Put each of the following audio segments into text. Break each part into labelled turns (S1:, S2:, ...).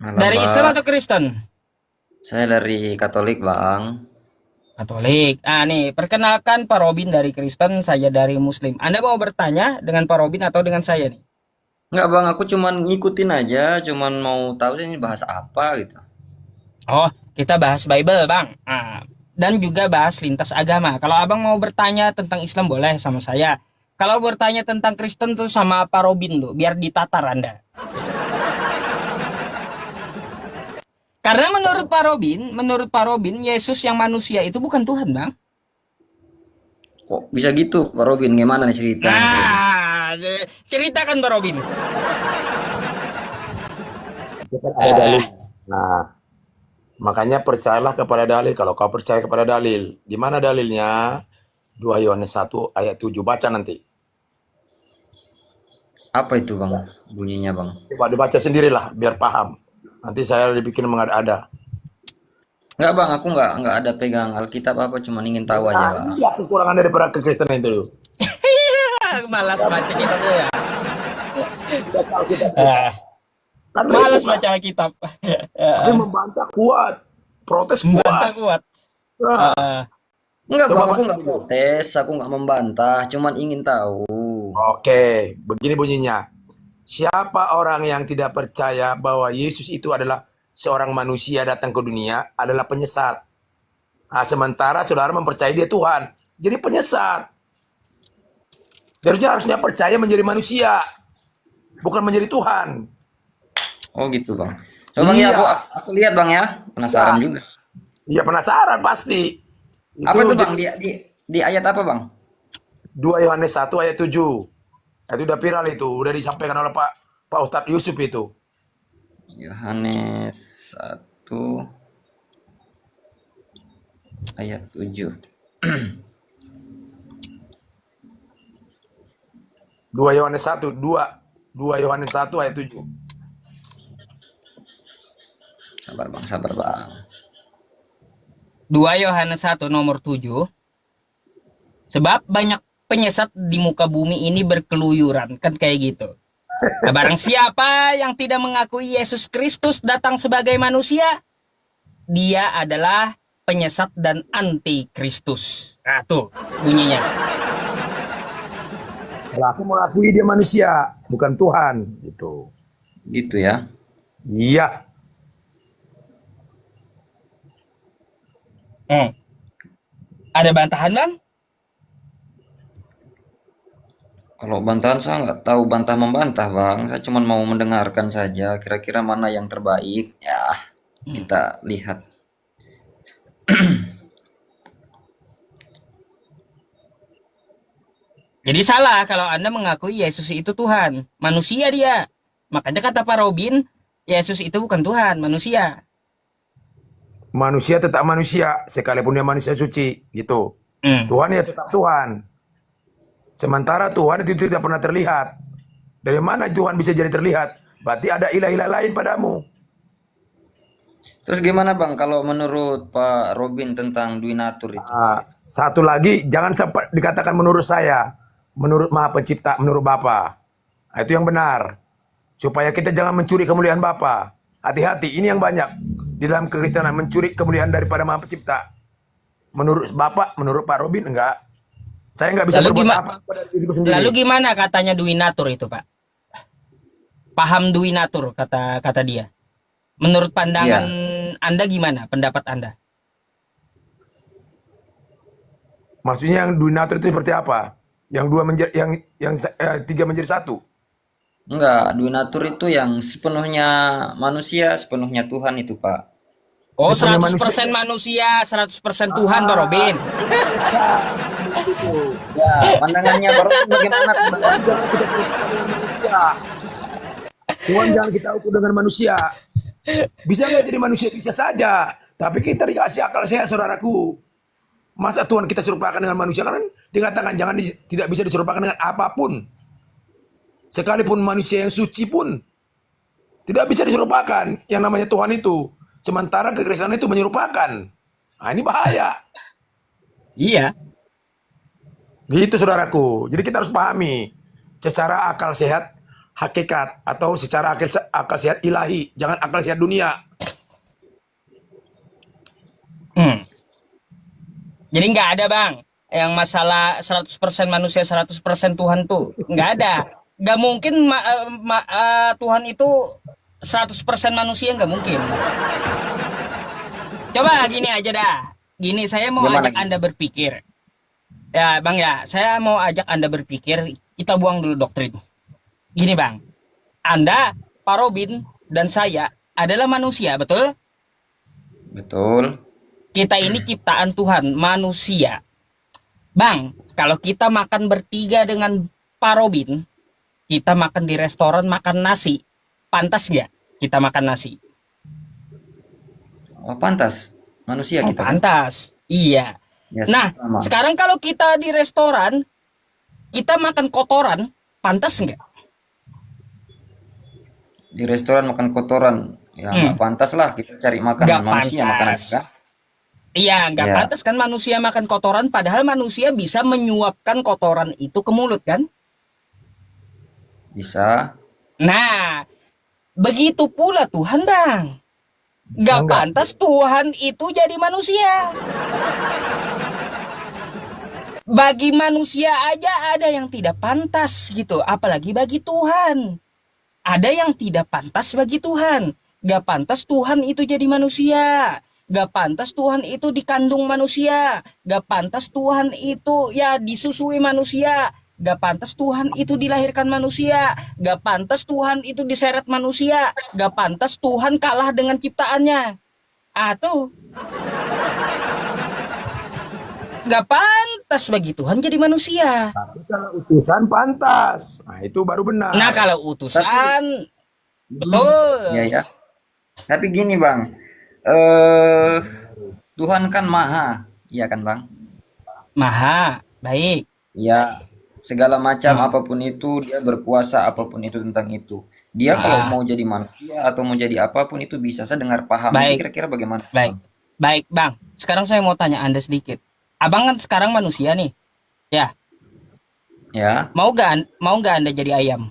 S1: Malam,
S2: Dari Islam
S1: Bang.
S2: atau Kristen?
S1: Saya dari Katolik, Bang.
S2: Katolik. Nih, perkenalkan Pak Robin dari Kristen, saya dari Muslim. Anda mau bertanya dengan Pak Robin atau dengan saya nih?
S1: Enggak, Bang, aku cuman ngikutin aja, cuman mau tahu sih ini bahas apa gitu.
S2: Oh, kita bahas Bible, Bang. Dan juga bahas lintas agama. Kalau Abang mau bertanya tentang Islam boleh sama saya. Kalau bertanya tentang Kristen tuh sama Pak Robin tuh, biar ditatar Anda. Karena menurut Pak Robin, Yesus yang manusia itu bukan Tuhan, Bang.
S1: Kok bisa gitu, Pak Robin? Gimana nih ceritanya, Pak Robin?
S2: Ceritakan Pak Robin.
S3: Itu kan ada dalil.
S2: Ah,
S3: Nah, makanya percayalah kepada dalil. Kalau kau percaya kepada dalil, di mana dalilnya? 2 Yohanes 1 ayat 7. Baca nanti.
S1: Apa itu, Bang? Bunyinya, Bang.
S3: Coba dibaca sendirilah biar paham. Nanti saya dibikin mengada-ada.
S1: Enggak, Bang, aku enggak ada pegang Alkitab apa, cuman ingin tahu aja,
S3: Nah,
S1: Bang.
S3: inilah kekurangan daripada kekristenan itu.
S2: malas baca kitabnya ya.
S3: Tidak tahu kita.
S2: Ah,
S3: Karena itu
S2: malas
S3: kan.
S2: baca kitab.
S3: Tapi membantah kuat. Protes
S2: Membantah
S3: kuat.
S2: kuat.
S3: Nah,
S2: Ah,
S1: Enggak,
S3: coba
S1: Bang, aku
S3: baca
S1: enggak
S3: dulu.
S1: protes, aku enggak membantah, cuman ingin tahu.
S3: Oke, begini bunyinya. Siapa orang yang tidak percaya bahwa Yesus itu adalah seorang manusia datang ke dunia adalah penyesat. Nah, sementara saudara mempercayai dia Tuhan. Jadi penyesat. Harusnya percaya menjadi manusia, bukan menjadi Tuhan.
S1: Oh, gitu, Bang. Coba, Bang, ya
S3: Iya,
S1: aku lihat, Bang, ya. Penasaran
S3: ya,
S1: juga.
S3: iya penasaran pasti.
S1: Apa
S3: Itu
S1: tuh, Bang?
S3: jadi
S1: Di ayat apa, Bang?
S3: 2 Yohanes 1 ayat 7. Itu udah viral itu, udah disampaikan oleh Pak Ustadz Yusuf itu.
S1: Yohanes 1 ayat 7.
S3: 2 Yohanes 1 ayat 7.
S1: Sabar, Bang, sabar, Bang.
S2: 2 Yohanes 1 nomor 7. Sebab banyak penyesat di muka bumi ini berkeluyuran. Kan kayak gitu. Nah, barang siapa yang tidak mengakui Yesus Kristus datang sebagai manusia, dia adalah penyesat dan anti Kristus. Nah, tuh bunyinya.
S3: Kalau aku mengakui dia manusia, bukan Tuhan. Gitu.
S1: Gitu ya.
S3: Iya,
S2: Hmm. Ada bantahan, Bang?
S1: Kalau bantahan saya nggak tahu bantah membantah, Bang. Saya cuma mau mendengarkan saja. Kira-kira mana yang terbaik. Ya, kita lihat.
S2: Jadi salah kalau Anda mengakui Yesus itu Tuhan. Manusia dia. Makanya kata Pak Robin, Yesus itu bukan Tuhan, manusia.
S3: manusia tetap manusia, sekalipun dia manusia suci. Gitu.
S2: Hmm.
S3: Tuhan ya tetap Tuhan. Sementara Tuhan itu tidak pernah terlihat. Dari mana Tuhan bisa jadi terlihat? Berarti ada ilah-ilah lain padamu.
S1: Terus gimana, Bang, kalau menurut Pak Robin tentang Dwi Natur itu?
S3: Satu lagi, jangan sampai dikatakan menurut saya, menurut Maha Pencipta, menurut Bapa. Nah, itu yang benar. Supaya kita jangan mencuri kemuliaan Bapa. Hati-hati, ini yang banyak di dalam kekristenan, mencuri kemuliaan daripada Maha Pencipta. Menurut Bapak, menurut Pak Robin, enggak. Saya enggak bisa
S2: Lalu
S3: berbuat
S2: gimana?
S3: apa pada diriku
S2: Lalu
S3: sendiri.
S2: gimana katanya Dwi Natur itu, Pak? Paham Dwi Natur kata kata dia. Menurut pandangan
S1: Iya.
S2: Anda gimana? Pendapat Anda?
S3: Maksudnya yang dunatur itu seperti apa? Yang dua menjadi yang tiga menjadi satu.
S1: Enggak, Dwi Natur itu yang sepenuhnya manusia, sepenuhnya Tuhan itu, Pak.
S2: Oh,
S3: Sepenuhnya
S2: seratus
S3: manusia.
S2: persen manusia, 100% Tuhan, Pak Robin.
S3: Bisa. Itu.
S1: Ya, pandangannya Pak Robin bagaimana?
S3: Tuhan jangan kita serupakan dengan manusia. Tuhan jangan kita ukur dengan manusia. Bisa nggak jadi manusia? Bisa saja. Tapi kita dikasih akal sehat, saudaraku. Masa Tuhan kita serupakan dengan manusia? Karena dikatakan jangan tidak bisa diserupakan dengan apapun. Sekalipun manusia yang suci pun tidak bisa diserupakan yang namanya Tuhan itu. Sementara kekristenan itu menyerupakan. Nah, ini bahaya.
S2: Iya.
S3: Gitu saudaraku. Jadi kita harus pahami secara akal sehat hakikat atau secara akal sehat ilahi, jangan akal sehat dunia.
S2: Hmm. Jadi nggak ada bang yang masalah 100% manusia 100% Tuhan tuh nggak ada. Nggak mungkin Tuhan itu 100% manusia, nggak mungkin. Coba gini aja dah. Gini, saya mau
S1: Gimana
S2: ajak
S1: gitu?
S2: Anda berpikir. Ya bang ya, saya mau ajak Anda berpikir. Kita buang dulu doktrin. Gini bang, Anda, Pak Robin, dan saya adalah manusia, betul?
S1: Betul.
S2: Kita ini ciptaan Tuhan, manusia. Bang, kalau kita makan bertiga dengan Pak Robin, kita makan di restoran makan nasi, pantas gak kita makan nasi?
S1: Oh, pantas. Manusia
S2: Oh,
S1: kita kan?
S2: pantas. Iya.
S1: Ya,
S2: Nah,
S1: sama.
S2: sekarang kalau kita di restoran, kita makan kotoran, pantas nggak?
S1: Di restoran makan kotoran. Ya, nggak pantas lah kita cari makan
S2: Nggak
S1: manusia makan
S2: pantas.
S1: apa kan?
S2: Iya, nggak
S1: Ya,
S2: pantas kan manusia makan kotoran, padahal manusia bisa menyuapkan kotoran itu ke mulut kan?
S1: bisa.
S2: Nah, begitu pula Tuhan bang.
S3: Bisa
S2: Nggak
S3: nggak?
S2: pantas Tuhan itu jadi manusia. Bagi manusia aja ada yang tidak pantas gitu, apalagi bagi Tuhan. Ada yang tidak pantas bagi Tuhan. Gak pantas Tuhan itu jadi manusia. Gak pantas Tuhan itu dikandung manusia. Gak pantas Tuhan itu ya disusui manusia. Gak pantas Tuhan itu dilahirkan manusia. Gak pantas Tuhan itu diseret manusia. Gak pantas Tuhan kalah dengan ciptaannya. Ah tuh, gak pantas bagi Tuhan jadi manusia.
S3: Tapi kalau utusan pantas, nah itu baru benar.
S2: Nah kalau
S1: Tapi,
S2: utusan, betul.
S1: ya ya. Tapi gini bang, eh Tuhan kan maha, iya kan bang?
S2: Maha, baik.
S1: Ya, segala macam
S2: Hmm.
S1: apapun itu dia berkuasa apapun itu tentang itu. Dia kalau
S2: Ah,
S1: mau jadi manusia atau mau jadi apapun itu bisa. Saya dengar paham itu
S2: baik,
S1: kira-kira bagaimana
S2: baik.
S1: bang?
S2: Baik, Bang. Sekarang saya mau tanya Anda sedikit. Abang kan sekarang manusia nih. Ya,
S1: Ya,
S2: mau nggak Anda jadi ayam?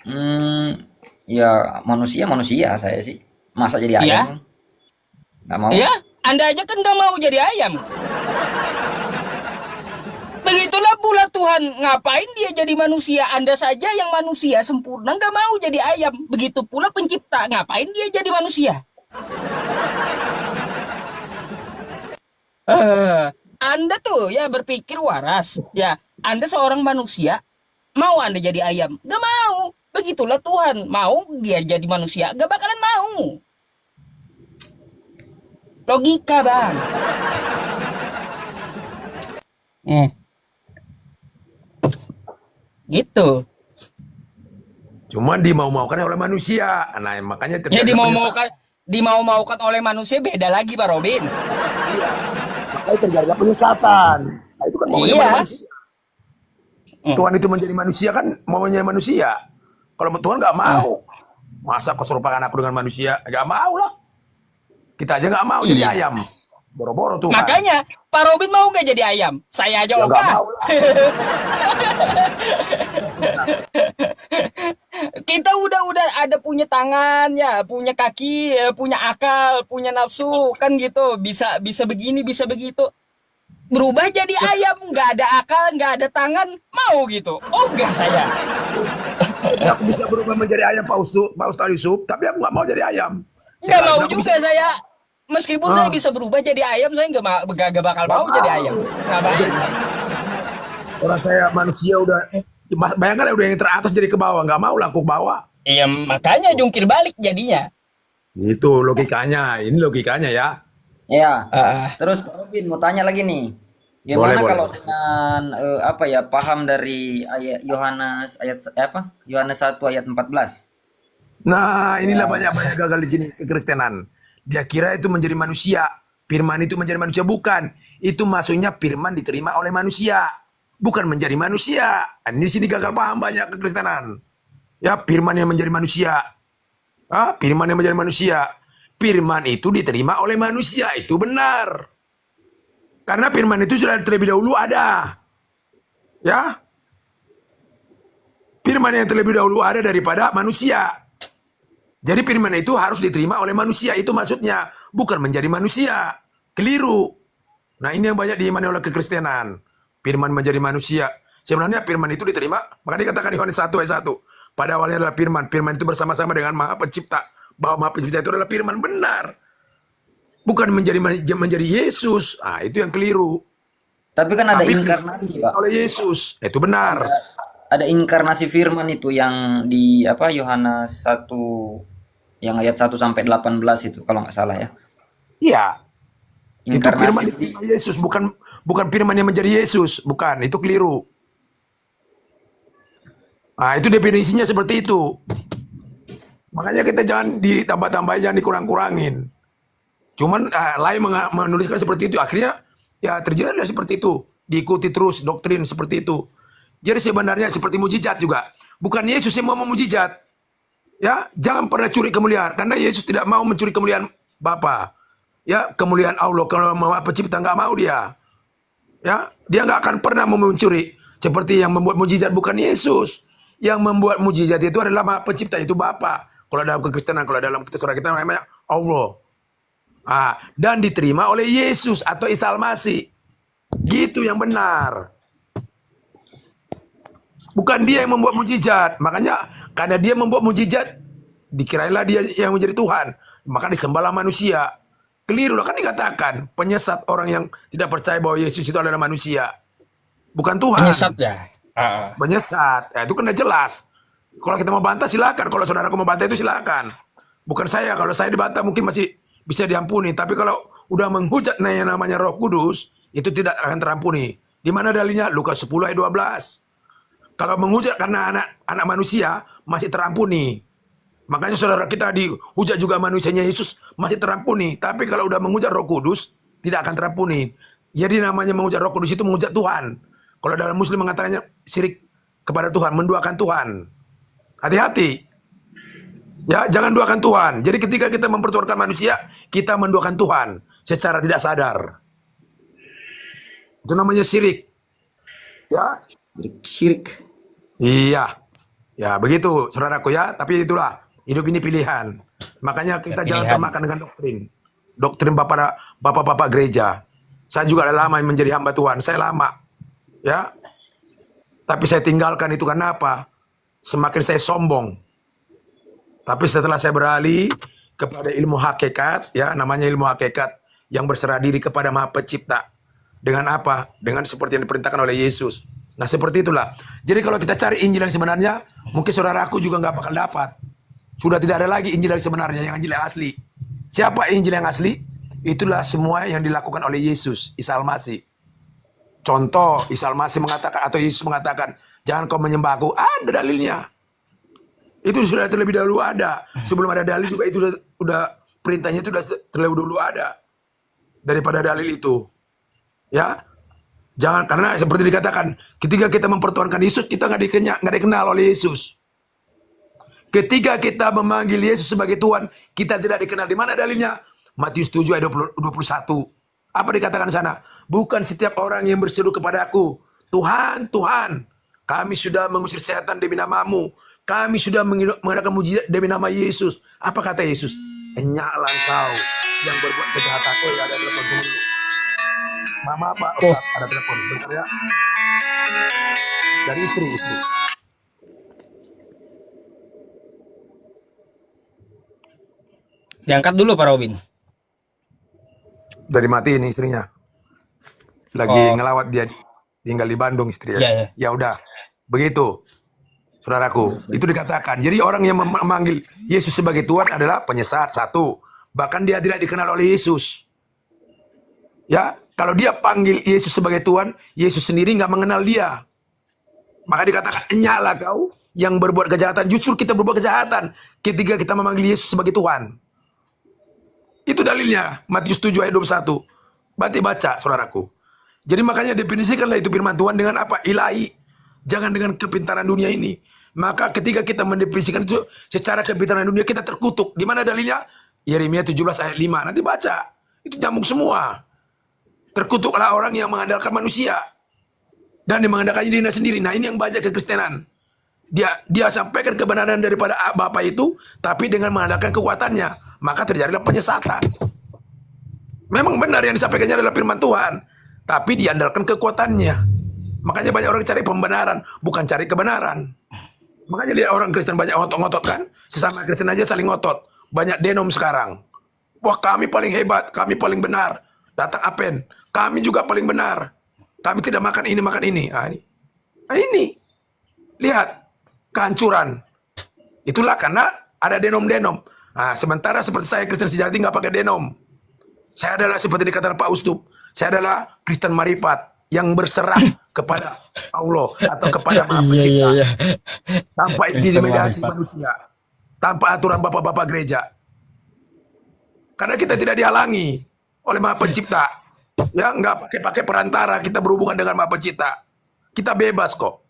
S1: hmm, ya manusia manusia saya sih. Masa jadi
S2: Iya?
S1: ayam? Nggak mau.
S2: Iya? Anda aja kan nggak mau jadi ayam. Begitulah pula Tuhan. Ngapain dia jadi manusia? Anda saja yang manusia sempurna nggak mau jadi ayam. Begitu pula pencipta. Ngapain dia jadi manusia? Anda tuh ya berpikir waras. Ya, Anda seorang manusia, mau Anda jadi ayam? Gak mau. Begitulah Tuhan. Mau dia jadi manusia? Gak bakalan mau. Logika, Bang. Eh, gitu.
S3: Cuman dimau-maukan oleh manusia. Nah, makanya
S2: Ya
S3: terjadi penyesatan.
S2: dimau-maukan oleh manusia beda lagi, Pak Robin.
S3: Makanya terjadi penyesatan. Nah, itu kan maunya
S2: Iya.
S3: manusia.
S2: Hmm.
S3: Tuhan itu menjadi manusia kan maunya manusia. Kalau Tuhan nggak mau, masa kau serupakan aku dengan manusia? Nggak mau lah. Kita aja nggak mau jadi
S2: Iya.
S3: ayam. Boro-boro Tuhan.
S2: Makanya Pak Robin mau nggak jadi ayam? Saya aja
S3: Ya nggak
S2: ogah.
S3: mau lah.
S2: Kita udah ada punya tangan ya, punya kaki, punya akal, punya nafsu kan gitu. Bisa begini, bisa begitu. Berubah jadi ayam, nggak ada akal, nggak ada tangan, mau gitu. Ogah saya.
S3: Ya, aku bisa berubah menjadi ayam Pak Ustadz Yusuf, tapi aku nggak mau jadi ayam.
S2: Nggak mau
S3: Sekalipun aku
S2: juga saya. Meskipun saya
S3: Ah,
S2: bisa berubah jadi ayam, saya nggak bakal
S3: nggak
S2: mau jadi
S3: mau.
S2: ayam. Ngapain?
S3: Orang saya manusia udah, bayangkan udah yang teratas jadi ke bawah, nggak mau lah aku ke bawah.
S2: Iya makanya jungkir balik jadinya.
S3: Itu logikanya, ini logikanya ya.
S1: Ya.
S2: Ah,
S1: Terus Pak Robin mau tanya lagi nih.
S3: Boleh,
S1: Gimana
S3: boleh.
S1: kalau dengan apa ya paham dari ayat Yohanes ayat apa? Yohanes 1 ayat 14.
S3: Nah, inilah
S1: Ya.
S3: banyak-banyak gagal di sini kekristenan. Dia kira itu menjadi manusia. Firman itu menjadi manusia. Bukan. Itu maksudnya firman diterima oleh manusia. Bukan menjadi manusia. Dan di sini gagal paham banyak kekristenan. Ya, firman yang menjadi manusia. Firman yang menjadi manusia. Firman itu diterima oleh manusia. Itu benar. Karena firman itu sudah terlebih dahulu ada. Ya. Firman yang terlebih dahulu ada daripada manusia. Jadi firman itu harus diterima oleh manusia. Itu maksudnya. Bukan menjadi manusia. Keliru. Nah ini yang banyak diimani oleh kekristenan. Firman menjadi manusia. Sebenarnya firman itu diterima. Maka dikatakan di Yohanes 1 ayat 1. Pada awalnya adalah firman. Firman itu bersama-sama dengan Maha Pencipta. Bahwa Maha Pencipta itu adalah firman benar. Bukan menjadi Yesus. Ah, itu yang keliru.
S1: Tapi kan ada
S3: Tapi
S1: inkarnasi, Pak.
S3: oleh Yesus. Itu benar.
S1: Ada inkarnasi firman itu yang di apa Yohanes 1 yang ayat 1 sampai 18 itu kalau nggak salah ya.
S3: Iya. Itu firman
S1: Inkarnasi
S3: itu Yesus. Bukan firman yang menjadi Yesus. Bukan. Itu keliru. Nah, itu definisinya seperti itu. Makanya kita jangan ditambah-tambahin, jangan dikurang-kurangin. Cuman lain menuliskan seperti itu. Akhirnya ya terjadilah seperti itu. Diikuti terus doktrin seperti itu. Jadi sebenarnya seperti mujizat juga. Bukan Yesus yang mau memujizat. Ya, jangan pernah curi kemuliaan. Karena Yesus tidak mau mencuri kemuliaan Bapa. Ya, kemuliaan Allah. Kalau Maha Pencipta nggak mau dia. Ya, dia nggak akan pernah mau mencuri. Seperti yang membuat mujizat bukan Yesus. Yang membuat mujizat itu adalah Maha Pencipta, itu Bapa. Kalau dalam kekristenan, kalau dalam kita surah kita namanya Allah. Dan diterima oleh Yesus atau Isa Al-Masih. Gitu yang benar. Bukan dia yang membuat mujizat. Makanya karena dia membuat mujizat, dikirailah dia yang menjadi Tuhan. Maka disembahlah manusia. Keliru lah, kan dikatakan penyesat orang yang tidak percaya bahwa Yesus itu adalah manusia. Bukan Tuhan.
S2: Penyesat ya.
S3: Menyesat. Ya, itu kan udah jelas. Kalau kita mau bantah silakan. Kalau saudaraku mau bantah itu silakan. Bukan saya. Kalau saya dibantah mungkin masih bisa diampuni. Tapi kalau udah menghujat yang namanya Roh Kudus, itu tidak akan terampuni. Di mana dalilnya? Lukas 10 ayat 12. Kalau menghujat karena anak manusia masih terampuni. Makanya saudara kita dihujat juga manusianya Yesus masih terampuni. Tapi kalau udah menghujat Roh Kudus tidak akan terampuni. Jadi namanya menghujat Roh Kudus itu menghujat Tuhan. Kalau dalam Muslim mengatakannya syirik kepada Tuhan, menduakan Tuhan. Hati-hati. Ya, jangan duakan Tuhan. Jadi ketika kita mempertuhankan manusia, kita menduakan Tuhan secara tidak sadar. Itu namanya syirik. Ya,
S1: syirik.
S3: iya. Ya, begitu saudaraku ya. Tapi itulah, hidup ini pilihan. Makanya kita jangan termakan dengan doktrin. Doktrin bapak-bapak gereja. Saya juga lama menjadi hamba Tuhan. Saya lama. Ya. Tapi saya tinggalkan itu karena apa? Semakin saya sombong. Tapi setelah saya beralih kepada ilmu hakikat, ya namanya ilmu hakikat yang berserah diri kepada Maha Pencipta. Dengan apa? Dengan seperti yang diperintahkan oleh Yesus. Nah seperti itulah. Jadi kalau kita cari Injil yang sebenarnya, mungkin saudaraku juga nggak bakal dapat. Sudah tidak ada lagi Injil yang sebenarnya, yang Injil yang asli. Siapa Injil yang asli? Itulah semua yang dilakukan oleh Yesus, Isa Al-Masih. Contoh, Isa Al-Masih mengatakan, atau Yesus mengatakan, jangan kau menyembah aku. Ada dalilnya. Itu sudah terlebih dahulu ada. Sebelum ada dalil juga itu udah perintahnya itu sudah terlebih dahulu ada. Daripada dalil itu. Ya. Jangan, karena seperti dikatakan, ketika kita mempertuhankan Yesus, kita nggak dikenal oleh Yesus. Ketika kita memanggil Yesus sebagai Tuhan, kita tidak dikenal. Di mana dalilnya? Matius 7 ayat 21. Apa dikatakan di sana? Bukan setiap orang yang berseru kepada aku, Tuhan, Tuhan, kami sudah mengusir setan demi namamu. Kami sudah mengadakan mujizat demi nama Yesus. Apa kata Yesus? Enyaklah engkau yang berbuat kejahatan. Oh ya, ada telepon dulu. Mama apa? Ada telepon. Bentar ya. Dari istri.
S2: Diangkat dulu Pak Robin.
S3: Dari mati ini istrinya. Lagi ngelawat dia. Tinggal di Bandung istrinya.
S2: Ya.
S3: Ya udah. Begitu. Saudaraku, itu dikatakan. Jadi orang yang memanggil Yesus sebagai Tuhan adalah penyesat, satu. Bahkan dia tidak dikenal oleh Yesus. Ya, kalau dia panggil Yesus sebagai Tuhan, Yesus sendiri nggak mengenal dia. Maka dikatakan, enyaklah kau yang berbuat kejahatan. Justru kita berbuat kejahatan ketika kita memanggil Yesus sebagai Tuhan. Itu dalilnya, Matius 7 ayat 21. Berarti baca, saudaraku. Jadi makanya definisikanlah itu firman Tuhan dengan apa? Ilahi. Jangan dengan kepintaran dunia ini. Maka ketika kita mendefinisikan itu secara kepintaran dunia, kita terkutuk. Di mana dalilnya? Yeremia 17 ayat 5. Nanti baca. Itu nyambung semua. Terkutuklah orang yang mengandalkan manusia. Dan mengandalkan dirinya sendiri. Nah ini yang banyak kekristenan. Dia sampaikan kebenaran daripada Bapa itu, tapi dengan mengandalkan kekuatannya, maka terjadilah penyesatan. Memang benar yang disampaikannya adalah firman Tuhan, tapi diandalkan kekuatannya. Makanya banyak orang cari pembenaran, bukan cari kebenaran. Makanya lihat orang Kristen banyak ngotot-ngotot kan, sesama Kristen aja saling ngotot. Banyak denom sekarang. Wah, kami paling hebat, kami paling benar. Datang Apen, kami juga paling benar. Kami tidak makan ini, makan ini. Ini. Lihat, kehancuran. Itulah karena ada denom-denom. Sementara seperti saya Kristen sejati nggak pakai denom. Saya adalah seperti dikatakan Pak Ustup, saya adalah Kristen Marifat yang berserah kepada Allah atau kepada Maha Pencipta. Tanpa intimidasi manusia, tanpa aturan bapak-bapak gereja. Karena kita tidak dihalangi oleh Maha Pencipta. Ya, nggak pakai perantara kita berhubungan dengan Maha Pencipta. Kita bebas kok.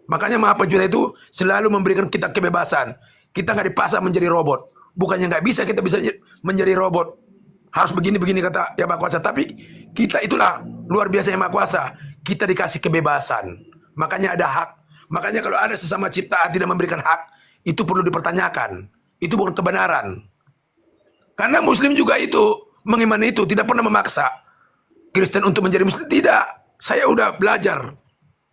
S3: Makanya Maha Pencipta itu selalu memberikan kita kebebasan. Kita nggak dipaksa menjadi robot. Bukannya nggak bisa kita bisa menjadi robot. Harus begini-begini kata Yang Maha Kuasa. Tapi kita itulah luar biasa Yang Maha Kuasa. Kita dikasih kebebasan. Makanya ada hak. Makanya kalau ada sesama ciptaan tidak memberikan hak, itu perlu dipertanyakan. Itu bukan kebenaran. Karena Muslim juga itu mengimani itu, tidak pernah memaksa Kristen untuk menjadi Muslim. Tidak. Saya udah belajar.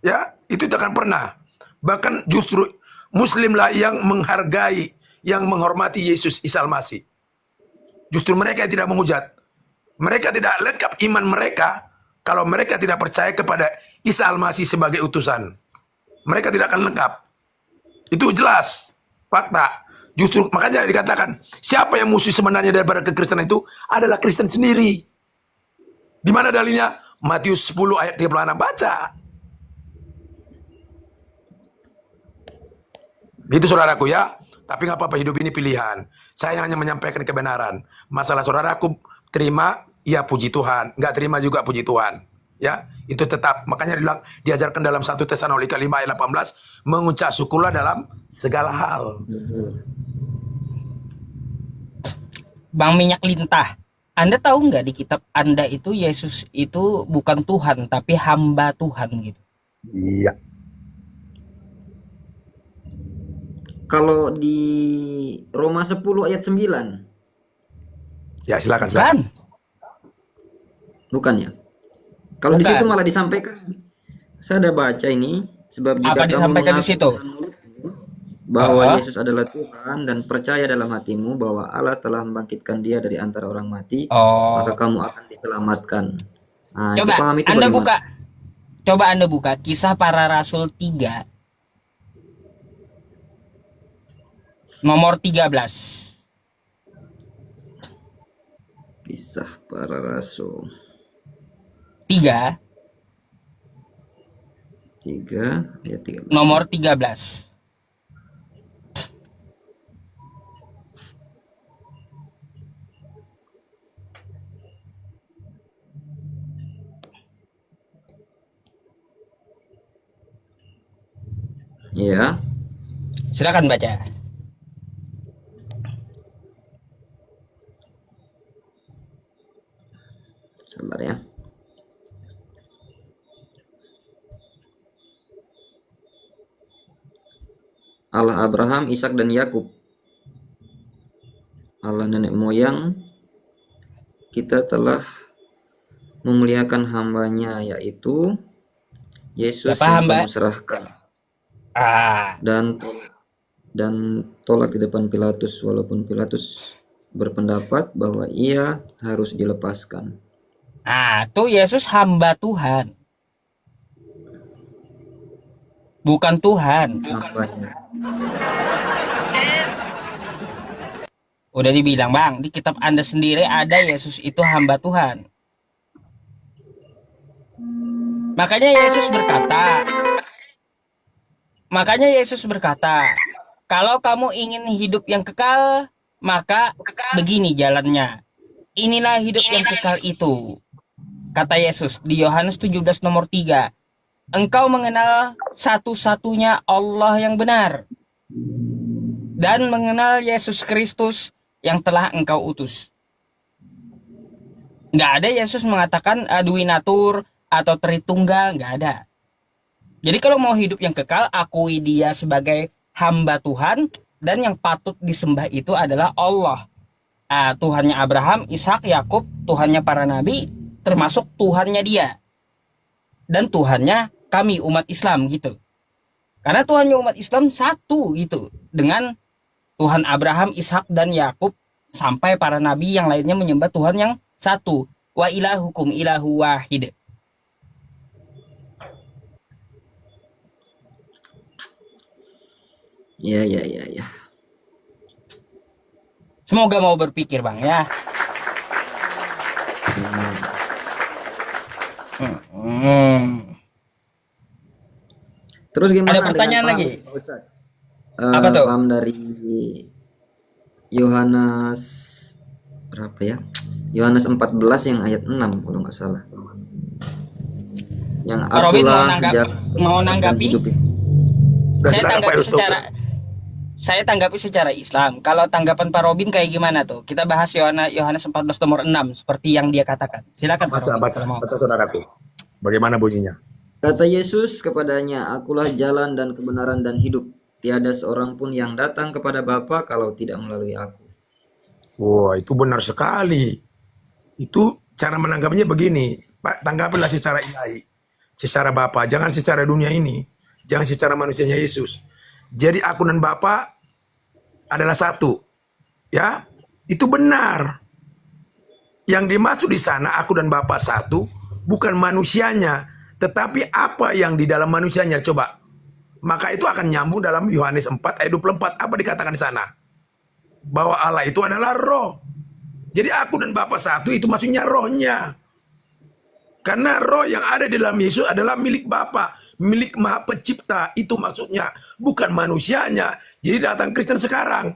S3: Ya, itu tidak akan pernah. Bahkan justru Muslimlah yang menghargai, yang menghormati Yesus Isa Al-Masih. Justru mereka yang tidak menghujat. Mereka tidak lengkap iman mereka kalau mereka tidak percaya kepada Isa Al-Masih sebagai utusan. Mereka tidak akan lengkap. Itu jelas. Fakta. Justru makanya dikatakan, siapa yang musuh sebenarnya daripada kekristenan itu adalah Kristen sendiri. Di mana dalilnya? Matius 10 ayat 36. Baca. Itu saudaraku ya. Tapi nggak apa-apa, hidup ini pilihan. Saya hanya menyampaikan kebenaran. Masalah saudaraku terima, ya puji Tuhan. Nggak terima juga puji Tuhan. Ya, itu tetap. Makanya diajarkan dalam 1 Tesalonika 5 ayat 18, mengucap syukurlah dalam segala hal.
S2: Bang Minyak Lintah, Anda tahu nggak di kitab Anda itu Yesus itu bukan Tuhan, tapi hamba Tuhan gitu.
S3: Iya.
S1: Kalau di Roma 10 ayat 9.
S3: Ya, silakan.
S2: Kan?
S1: Bukan ya? Kalau di
S2: Bukan.
S1: situ malah disampaikan. Saya ada baca ini, sebab jika
S2: Apa
S1: kamu
S2: disampaikan di
S1: mengaku
S2: situ?
S1: dengan mulutmu bahwa
S2: Aha.
S1: Yesus adalah Tuhan dan percaya dalam hatimu bahwa Allah telah membangkitkan dia dari antara orang mati, maka
S2: Oh,
S1: kamu akan diselamatkan. Nah, itu
S2: coba
S1: paham itu
S2: Anda
S1: bagaimana?
S2: buka. Coba Anda buka Kisah Para Rasul 3 nomor 13.
S1: Kisah Para Rasul
S2: 3
S1: 3 ayat 13.
S2: nomor 13.
S1: Ya,
S2: Silakan baca.
S1: sabar ya. Allah Abraham, Ishak dan Yakub, Allah nenek moyang kita telah memuliakan hambanya, yaitu Yesus
S2: Siapa
S1: yang
S2: hamba?
S1: kamu serahkan
S2: Ah,
S1: dan tolak di depan Pilatus, walaupun Pilatus berpendapat bahwa ia harus dilepaskan.
S2: tuh Yesus hamba Tuhan, bukan Tuhan.
S1: Hambanya.
S2: Udah dibilang Bang, di kitab Anda sendiri ada Yesus itu hamba Tuhan. Makanya Yesus berkata, kalau kamu ingin hidup yang kekal, maka begini jalannya. Inilah hidup yang kekal itu. Kata Yesus di Yohanes 17 nomor 3. Engkau mengenal satu-satunya Allah yang benar dan mengenal Yesus Kristus yang telah engkau utus. Nggak ada Yesus mengatakan Duinatur atau Tritunggal, nggak ada. Jadi kalau mau hidup yang kekal, akui dia sebagai hamba Tuhan, dan yang patut disembah itu adalah Allah. Tuhannya Abraham, Ishak, Yakub, Tuhannya para nabi, termasuk Tuhannya dia. Dan Tuhannya kami umat Islam gitu. Karena Tuhannya umat Islam satu gitu. Dengan Tuhan Abraham, Ishak, dan Yakub, sampai para nabi yang lainnya menyembah Tuhan yang satu. Wa ilahukum ilahu wahid.
S1: Ya, ya, ya, ya.
S2: Semoga mau berpikir bang ya.
S1: Terus gimana
S2: Ada
S1: dengan
S2: pertanyaan
S1: paham,
S2: lagi?
S1: Pak Ustadz?
S2: Apa tuh?
S1: Paham dari Yohanes berapa ya? Yohanes 14 yang ayat 6 kalau nggak salah. Yang
S2: Pak Robin mau
S1: akulah jalan dan
S2: nanggapi?
S1: hidup itu.
S3: Udah
S2: Saya
S3: silakan Pak
S2: tanggapi
S3: Yusto.
S2: tanggapi secara Islam. Kalau tanggapan Pak Robin kayak gimana tuh? Kita bahas Yohanes 14 nomor 6 seperti yang dia katakan. Silakan Pak Robin kalau mau.
S3: Baca saudaraku. Bagaimana bunyinya?
S1: Kata Yesus kepadanya, akulah jalan dan kebenaran dan hidup. Tiada seorang pun yang datang kepada Bapa kalau tidak melalui aku.
S3: Wah, itu benar sekali. Itu cara menanggapinya begini. Pak, tanggapilah secara ilahi. Secara Bapa, jangan secara dunia ini. Jangan secara manusianya Yesus. Jadi aku dan Bapa adalah satu. Ya, itu benar. Yang dimaksud di sana aku dan Bapa satu bukan manusianya, tetapi apa yang di dalam manusianya. Coba. Maka itu akan nyambung dalam Yohanes 4 ayat 24. Apa dikatakan di sana? Bahwa Allah itu adalah roh. Jadi aku dan Bapa satu itu maksudnya rohnya. Karena roh yang ada di dalam Yesus adalah milik Bapa, milik Maha Pencipta. Itu maksudnya, bukan manusianya. Jadi datang Kristen sekarang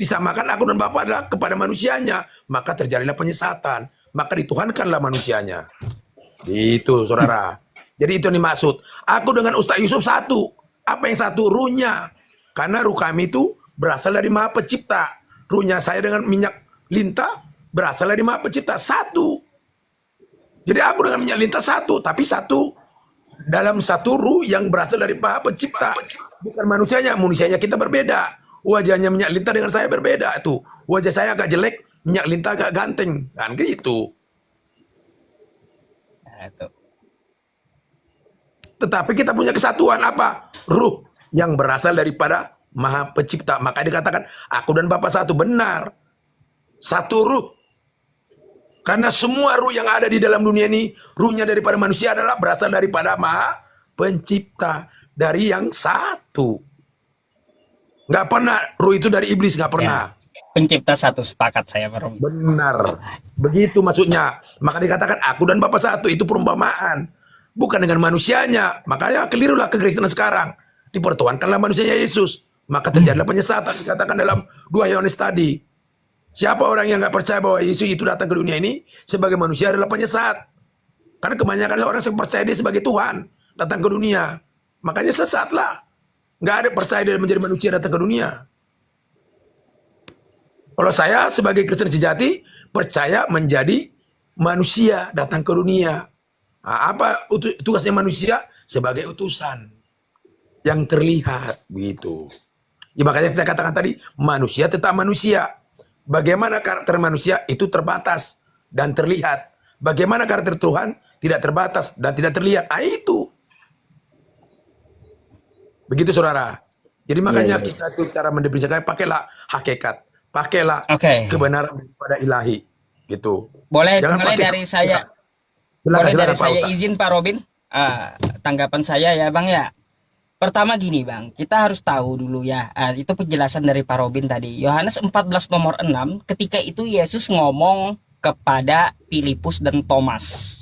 S3: disamakan aku dan Bapa adalah kepada manusianya, maka terjadilah penyesatan, maka dituhankanlah manusianya. Itu saudara. Jadi itu yang dimaksud. Aku dengan Ustaz Yusuf satu. Apa yang satu? Ruhnya. Karena ruh kami itu berasal dari Maha Pencipta. Ruhnya saya dengan minyak lintah berasal dari Maha Pencipta. Satu. Jadi aku dengan minyak lintah satu. Tapi satu dalam satu ruh yang berasal dari Maha Pencipta. Bukan manusianya. Manusianya kita berbeda. Wajahnya minyak lintah dengan saya berbeda. Itu wajah saya agak jelek, minyak lintah agak ganteng. Kan gitu.
S2: Nah, itu.
S3: Tetapi kita punya kesatuan apa? Ruh yang berasal daripada Maha Pencipta. Maka dikatakan aku dan Bapa satu. Benar. Satu ruh. Karena semua ruh yang ada di dalam dunia ini, ruhnya daripada manusia adalah berasal daripada Maha Pencipta. Dari yang satu. Nggak pernah ruh itu dari iblis, nggak pernah.
S2: Pencipta satu, sepakat saya Pak Robin.
S3: Benar. Begitu maksudnya. Maka dikatakan aku dan Bapa satu. Itu perumpamaan. Bukan dengan manusianya. Makanya kelirulah kekristenan sekarang. Dipertuhankanlah manusianya Yesus. Maka terjadilah penyesatan. Dikatakan dalam 2 Yohanes tadi. Siapa orang yang nggak percaya bahwa Yesus itu datang ke dunia ini sebagai manusia adalah penyesat. Karena kebanyakan orang yang percaya dia sebagai Tuhan datang ke dunia. Makanya sesatlah. Nggak ada percaya dia menjadi manusia datang ke dunia. Kalau saya sebagai Kristen sejati percaya menjadi manusia datang ke dunia. Nah, apa tugasnya manusia? Sebagai utusan yang terlihat begitu. Ya, makanya saya katakan tadi manusia tetap manusia. Bagaimana karakter manusia itu terbatas dan terlihat. Bagaimana karakter Tuhan tidak terbatas dan tidak terlihat. Nah, itu. Begitu saudara. Jadi makanya kita tuh cara mendefinisikan pakailah hakikat. Pakailah kebenaran daripada ilahi. Gitu.
S2: Boleh
S3: Jangan
S2: mulai
S3: pakai
S2: dari saya.
S3: Silakan,
S2: Boleh dari
S3: Pak
S2: saya
S3: Ustaz.
S2: izin Pak Robin. Tanggapan saya ya Bang ya. Pertama gini Bang, kita harus tahu dulu ya. Itu penjelasan dari Pak Robin tadi. Yohanes 14 nomor 6, ketika itu Yesus ngomong kepada Filipus dan Thomas,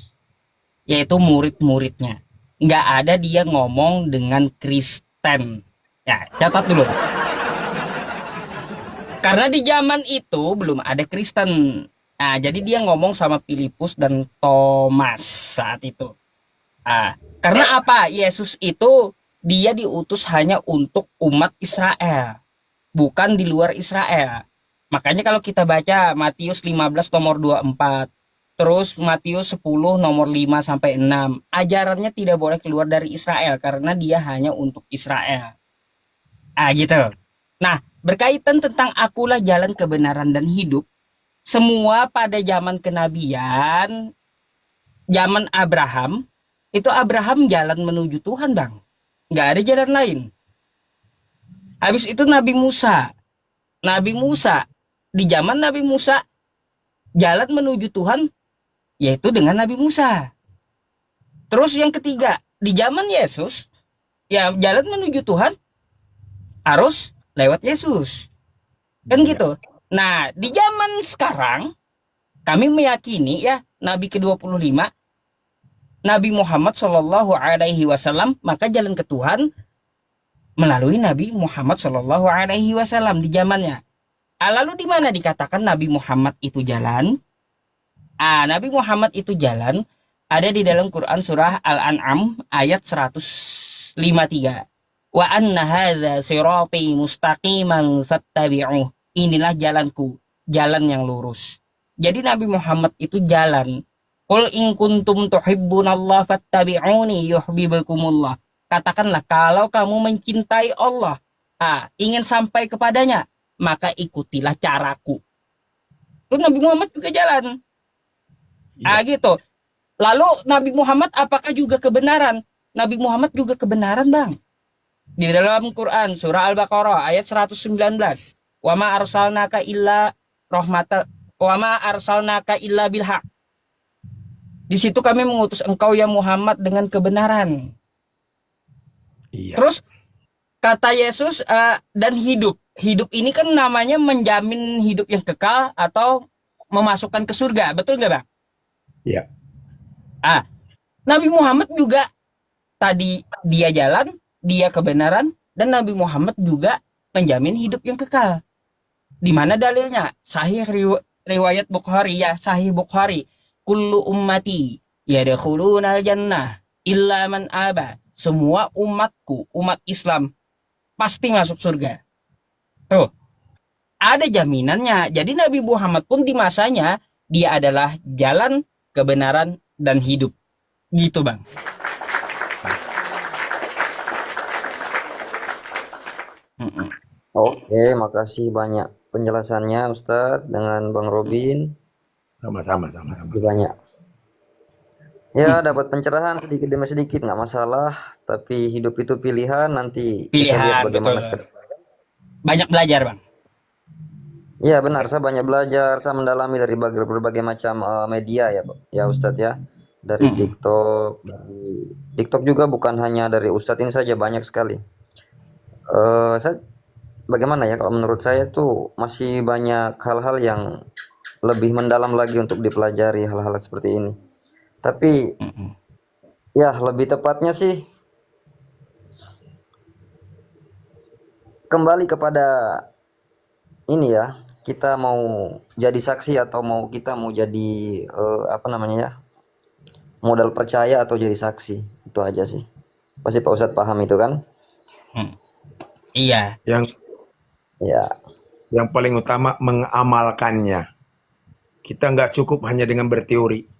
S2: yaitu murid-muridnya. Nggak ada dia ngomong dengan Kristen. Ya, catat dulu. Karena di zaman itu belum ada Kristen. Nah, jadi dia ngomong sama Filipus dan Thomas saat itu. Karena apa? Yesus itu dia diutus hanya untuk umat Israel, bukan di luar Israel. Makanya kalau kita baca Matius 15 nomor 24, Terus Matius 10 nomor 5 sampai 6. Ajarannya tidak boleh keluar dari Israel karena dia hanya untuk Israel. Gitu. Nah, berkaitan tentang akulah jalan kebenaran dan hidup, semua pada zaman kenabian, zaman Abraham, itu Abraham jalan menuju Tuhan, Bang. Nggak ada jalan lain. Habis itu Nabi Musa. Nabi Musa, di zaman Nabi Musa, jalan menuju Tuhan, yaitu dengan Nabi Musa. Terus yang ketiga, di zaman Yesus, ya jalan menuju Tuhan, harus lewat Yesus. Kan gitu. Nah, di zaman sekarang, kami meyakini ya, Nabi ke-25, Nabi Muhammad Shallallahu Alaihi Wasallam, maka jalan ke Tuhan melalui Nabi Muhammad Shallallahu Alaihi Wasallam di zamannya. Lalu di mana dikatakan Nabi Muhammad itu jalan? Nabi Muhammad itu jalan ada di dalam Quran surah Al-An'am ayat 153. Wa anna hadza sirati mustaqiman fattabi'uh. Inilah jalanku, jalan yang lurus. Jadi Nabi Muhammad itu jalan. Qul in kuntum tuhibbunallah fattabi'uni yuhibbukumullah. Katakanlah kalau kamu mencintai Allah, ingin sampai kepadanya, maka ikutilah caraku. Itu Nabi Muhammad juga jalan. Gitu. Lalu Nabi Muhammad apakah juga kebenaran? Nabi Muhammad juga kebenaran, Bang. Di dalam Quran surah Al-Baqarah ayat 119. Wa ma arsalnaka illa rahmatan wa ma arsalnaka illa bil haq. Di situ kami mengutus engkau ya Muhammad dengan kebenaran.
S3: Iya.
S2: Terus kata Yesus dan hidup. Hidup ini kan namanya menjamin hidup yang kekal atau memasukkan ke surga. Betul nggak, Bang?
S3: Iya.
S2: Nabi Muhammad juga tadi dia jalan, dia kebenaran, dan Nabi Muhammad juga menjamin hidup yang kekal. Di mana dalilnya? Sahih riwayat Bukhari ya, Sahih Bukhari. Kullu ummati yadkhulunal jannah illa man aba. Semua umatku, umat Islam pasti masuk surga. Tuh. Ada jaminannya. Jadi Nabi Muhammad pun di masanya dia adalah jalan, kebenaran, dan hidup. Gitu, Bang.
S1: Oke, makasih banyak penjelasannya Ustadz dengan Bang Robin.
S3: Sama-sama.
S1: Makasih banyak. Ya, dapat pencerahan sedikit demi sedikit nggak masalah. Tapi hidup itu pilihan, nanti kita lihat
S2: Pilihan,
S1: bagaimana
S2: betul.
S1: ke depan.
S2: Banyak belajar, Bang.
S1: Iya benar, saya banyak belajar, saya mendalami dari berbagai macam media ya Ustadz ya. Dari TikTok juga bukan hanya dari Ustadz ini saja, banyak sekali. Saya bagaimana ya, kalau menurut saya tuh masih banyak hal-hal yang lebih mendalam lagi untuk dipelajari, hal-hal seperti ini. Tapi ya lebih tepatnya sih kembali kepada ini ya, kita mau jadi saksi atau kita mau jadi apa namanya ya, modal percaya atau jadi saksi, itu aja sih. Pasti Pak Ustadz paham itu kan?
S2: Iya.
S3: Yang paling utama mengamalkannya. Kita nggak cukup hanya dengan berteori.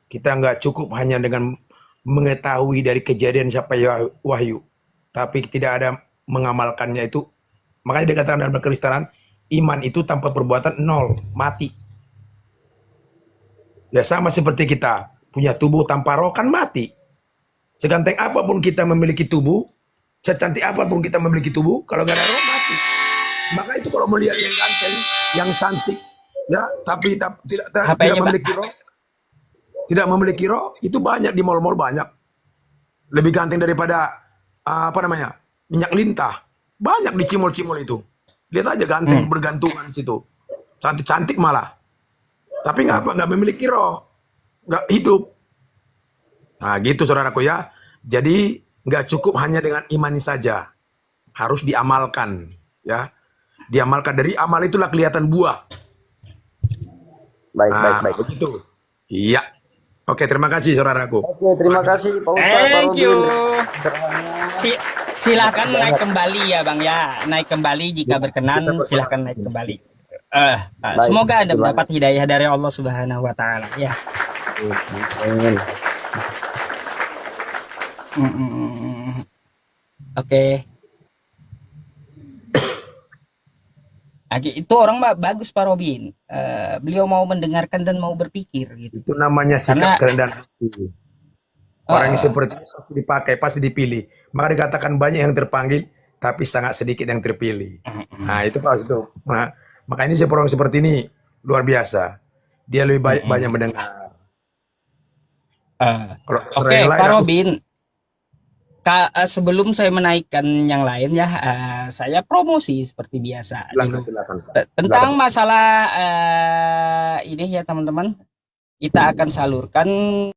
S3: Kita nggak cukup hanya dengan mengetahui dari kejadian sampai wahyu. Tapi tidak ada mengamalkannya itu. Makanya dikatakan dalam kekristenan, iman itu tanpa perbuatan nol, mati. Ya sama seperti kita punya tubuh tanpa roh kan mati. Seganteng apapun kita memiliki tubuh, secantik apapun kita memiliki tubuh, kalau nggak ada roh mati. Maka itu kalau melihat yang ganteng, yang cantik, ya tapi tidak memiliki roh, tidak memiliki roh, itu banyak di mall-mall banyak. Lebih ganteng daripada minyak lintah. Banyak di cimol-cimol itu. Lihat aja ganteng bergantungan situ. Cantik-cantik malah. Tapi nggak memiliki roh. Nggak hidup. Nah gitu saudaraku ya. Jadi nggak cukup hanya dengan iman saja. Harus diamalkan. Ya. Diamalkan, dari amal itulah kelihatan buah.
S1: Baik.
S3: Begitu. Iya. Oke, terima kasih saudaraku.
S1: Oke, terima kasih Pak Ustadz, Pak
S2: Thank you.
S1: Robin.
S2: Silahkan naik kembali ya, Bang ya. Naik kembali jika berkenan, silahkan naik kembali. Semoga Anda mendapat hidayah dari Allah Subhanahu wa taala ya.
S1: Amin.
S2: Oke. Itu orang bagus Pak Robin. Beliau mau mendengarkan dan mau berpikir gitu.
S3: Itu namanya
S2: Karena
S3: sikap kerendahan hati. Orang yang seperti itu pasti dipakai, pasti dipilih. Maka dikatakan banyak yang terpanggil, tapi sangat sedikit yang terpilih. Nah, itu Pak itu. Maka ini orang seperti ini luar biasa. Dia lebih banyak mendengar. Kalau
S2: Oke,
S3: yang lain
S2: Pak
S3: aku
S2: Robin. Sebelum saya menaikkan yang lain ya, saya promosi seperti biasa dulu.
S3: silakan Pak.
S2: Tentang
S3: Silakan.
S2: masalah ini ya teman-teman, kita akan salurkan